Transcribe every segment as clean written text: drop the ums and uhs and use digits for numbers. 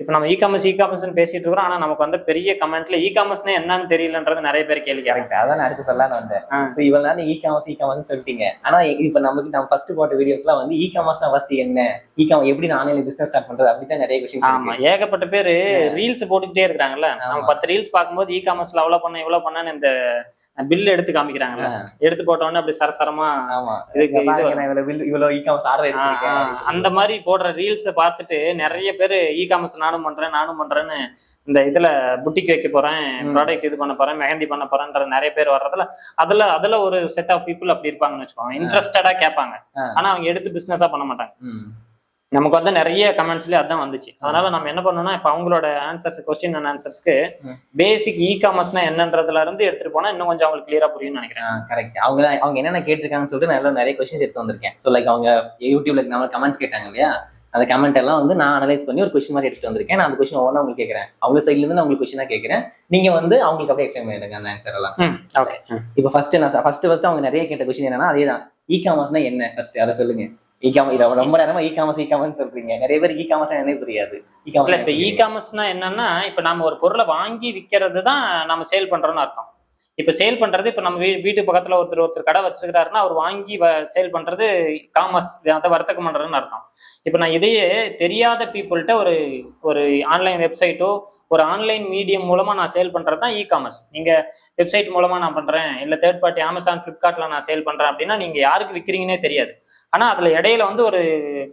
இப்போ நம்ம இ காமர்ஸ்னு பேசிட்டு இருக்கிறோம், ஆனா நமக்கு வந்து பெரிய கமெண்ட்ல இ காமர்ஸ்னா என்னன்னு தெரியலன்றது நிறைய பேர் கேள்வி கேட்கறாங்க. அதான் நான் அடுத்து சொல்லலாம்னு வந்தேன். சோ இவ்வளவு நாள் இ காமர்ஸ் சொல்லிட்டீங்க. ஆனா இப்ப நம்ம ஃபர்ஸ்ட் போட்ட வீடியோஸ்லாம் வந்து இ காமர்ஸ்னா ஃபர்ஸ்ட் என்ன, எப்படி நான் ஆன்லைன்ல பிசினஸ் ஸ்டார்ட் பண்றது அப்படிதான் நிறைய கொஸ்டின்ஸ். ஆமா, ஏகப்பட்ட பேர் ரீல்ஸ் போட்டுக்கிட்டே இருக்காங்கல்ல. நம்ம 10 ரீல்ஸ் பார்க்கும்போது இ காமர்ஸ்ல அவ்வளவு பண்ண இவ்வளவு பண்ணான்னு இந்த பில் எடுத்து காமிக்கிறாங்கல்ல, எடுத்து போட்ட உடனே அப்படி சரசரமா இவ்வளவு இ காமர்ஸ் ஆர்டர் எடுத்திருக்கேன் அந்த மாதிரி போடுற ரீல்ஸை பார்த்துட்டு நிறைய பேர் இ காமர்ஸ் நானும் பண்றேன்னு இந்த இதுல புட்டிக் வைக்க போறேன், ப்ராடக்ட் இது பண்ண போறேன், மெஹந்தி பண்ண போறேன்ற நிறைய பேர் வர்றதுல அதுல ஒரு செட் ஆஃப் பீப்புள் அப்படி இருப்பாங்கன்னு வச்சுக்கோங்க. இன்ட்ரெஸ்டடா கேட்பாங்க, ஆனா அவங்க எடுத்து பிசினஸா பண்ண மாட்டாங்க. நமக்கு வந்து நிறைய கமெண்ட்ஸ்லயே அதான் வந்துச்சு. அதனால நம்ம என்ன பண்ணோம்னா, இப்ப அவங்களோட ஆன்சர்ஸ், கொஸ்டின் அண்ட் ஆன்சர்ஸ்க்கு பேசிக் இ காமர்ஸ்னா என்னன்றதுல இருந்து எடுத்துட்டு போனா இன்னும் கொஞ்சம் அவங்களுக்கு கிளியரா புரியும்னு நினைக்கிறேன். கரெக்ட். அவங்க என்னென்ன கேட்டிருக்காங்கன்னு சொல்லிட்டு நான் நிறைய கொஸ்டின்ஸ் எடுத்து வந்திருக்கேன். ஸோ லைக் அவங்க யூடியூப்ல நம்ம கமெண்ட்ஸ் கேட்டாங்க இல்லையா, அந்த கமெண்ட் எல்லாம் வந்து நான் அனலைஸ் பண்ணி ஒரு கொஸ்டின் மாதிரி எடுத்துட்டு வந்திருக்கேன். நான் அந்த கொஸ்டின் ஒவ்வொன்றா உங்களுக்கு கேட்கறேன். அவங்க சைட்ல இருந்து நான் உங்களுக்கு கொஸ்டினா கேட்கறேன், நீங்க வந்து அவங்களுக்கு அப்படியே எக்ஸ்பிளைன் பண்ணிடுங்க அந்த ஆன்சர் எல்லாம். ஓகே. இப்போ ஃபர்ஸ்ட் அவங்க நிறைய கேட்ட கொஸ்டின் என்னன்னா, அதேதான் இ காமர்ஸ்னா என்ன, ஃபர்ஸ்ட் அதை சொல்லுங்க. ரொம்ப நேரமா இ காமர்ஸ் சொல்றீங்க, நிறைய பேர் இ காமர்ஸ் என்ன புரியாது. இப்ப இ காமர்ஸ்னா என்னன்னா, இப்ப நம்ம ஒரு பொருளை வாங்கி விற்கிறது தான் நம்ம சேல் பண்றோம்னு அர்த்தம். இப்ப சேல் பண்றது, இப்ப நம்ம வீட்டு பக்கத்துல ஒருத்தர் கடை வச்சிருக்காருன்னா அவர் வாங்கி சேல் பண்றது காமர்ஸ், அதை வர்த்தகம் பண்றதுன்னு அர்த்தம். இப்ப நான் இதையே தெரியாத பீப்புள்கிட்ட ஒரு ஆன்லைன் வெப்சைட்டோ ஒரு ஆன்லைன் மீடியம் மூலமா நான் சேல் பண்றது தான் இ காமர்ஸ். நீங்க வெப்சைட் மூலமா நான் பண்றேன், இல்ல தேர்ட் பார்ட்டி அமேசான், பிளிப்கார்ட்ல நான் சேல் பண்றேன் அப்படின்னா நீங்க யாருக்கு விற்கிறீங்கன்னே தெரியாது. ஆனா அதுல இடையில வந்து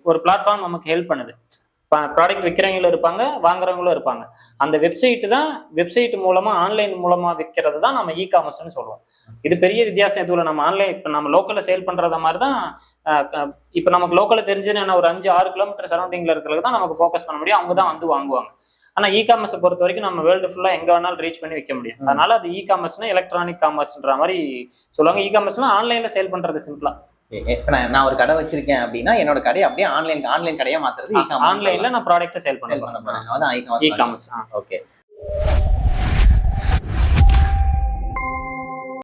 ஒரு பிளாட்ஃபார்ம் நமக்கு ஹெல்ப் பண்ணுது. ப்ராடக்ட் விற்கிறவங்களும் இருப்பாங்க, வாங்குறவங்களும் இருப்பாங்க. அந்த வெப்சைட் மூலமா ஆன்லைன் மூலமா விற்கிறது தான் நம்ம இ காமர்ஸ்ன்னு சொல்லுவோம். இது பெரிய வித்தியாசம் எதுவும் இல்லை. நம்ம ஆன்லைன் இப்ப நம்ம லோக்கல்ல சேல் பண்றத மாதிரி தான். இப்ப நமக்கு லோக்கல்ல தெரிஞ்சதுன்னா ஒரு 5-6 கிலோமீட்டர் சரௌண்டிங்ல இருக்கிறது தான் நமக்கு ஃபோக்கஸ் பண்ண முடியும், அவங்க தான் வந்து வாங்குவாங்க. ஆனா இ காமர்ஸை பொறுத்த வரைக்கும் நம்ம வேர்ல்டு ஃபுல்லா எங்க வேணாலும் ரீச் பண்ணி வைக்க முடியும். அதனால அது இ காமர்ஸ்னா எலக்ட்ரானிக் காமர்ஸ்ன்ற மாதிரி சொல்லுவாங்க. இ காமர்ஸ்னா ஆன்லைன்ல சேல் பண்றது சிம்பிளா. நான் ஒரு கடை வச்சிருக்கேன் அப்படின்னா என்னோட கடையை அப்படியே ஆன்லைன் கடையா மாத்துறது ஆன்லைன்ல நான் ப்ராடக்ட்டை சேல் பண்ண போறேன். அதான் இ காமர்ஸ். ஓகே.